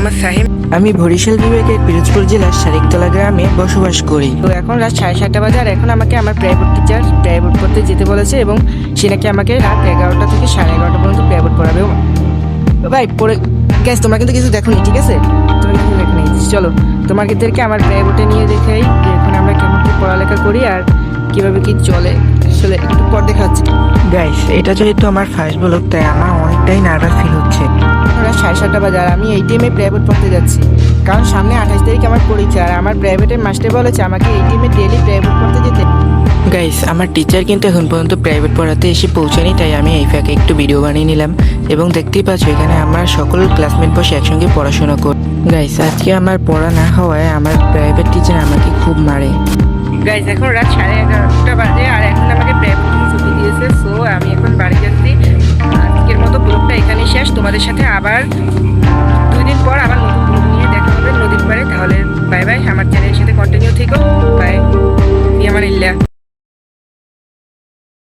মোহাম্মদ সাহিম। আমি বরিশাল বিভাগের পিরোজপুর জেলার শারিকতলা গ্রামে বসবাস করি। তো এখন রাত 7:30 বাজে আর এখন আমাকে আমার প্রাইভেট টিচার প্রাইভেট পড়তে যেতে বলেছে এবং সে নাকি আমাকে রাত 11টা থেকে 11:30 পর্যন্ত প্রাইভেট পড়াবে। ভাই পড়ে গ্যাস, তোমরা কিন্তু কিছু দেখো নি, ঠিক আছে? তোমরা কিছু দেখো নি, চলো তোমাদেরকে আমার প্রাইভেটে নিয়ে দেখাই যে এখন আমরা কেমন কি পড়ালেখা করি আর কিভাবে কি চলে। আসলে একটু পর দেখা হচ্ছে। গাইস, এটা যেহেতু আমার ফার্স্ট ব্লগ, তাই আমার অনেকটাই নার্ভাস ফিল হচ্ছে। রাত 7:30 বাজে আর আমি এই টাইমে প্রাইভেট পড়তে যাচ্ছি, কারণ সামনে 28 তারিখ আমার পরীক্ষা আর আমার প্রাইভেটের মাস্টার বলেছে আমাকে এই টাইমে ডেইলি প্রাইভেট পড়তে যেতে। গাইস, আমার টিচার কিন্তু এখন পর্যন্ত প্রাইভেট পড়াতে এসে পৌঁছায়নি, তাই আমি এই ফাঁকে একটু ভিডিও বানিয়ে নিলাম এবং দেখতেই পাচ্ছ এখানে আমরা সকল ক্লাসমেট বসে একসঙ্গে পড়াশোনা করি। গাইস, আজকে আমার পড়া না হওয়ায় আমার প্রাইভেট টিচার আমাকে খুব মারে। গাইজ এখন রাত 11:30 বাজে আর এখন আমাকে প্রাইভেট থেকে ছুটি দিয়েছে। সো আমি এখন বাড়ি যাচ্ছি। আজকের মতো ব্লগটা এখানেই শেষ। তোমাদের সাথে আবার 2 দিন পর আবার নতুন ব্লগ নিয়ে দেখা হবে নদীর পাড়ে। তাহলে বাই বাই, আমার চ্যানেলের সাথে কন্টিনিউ থেকো। বাই।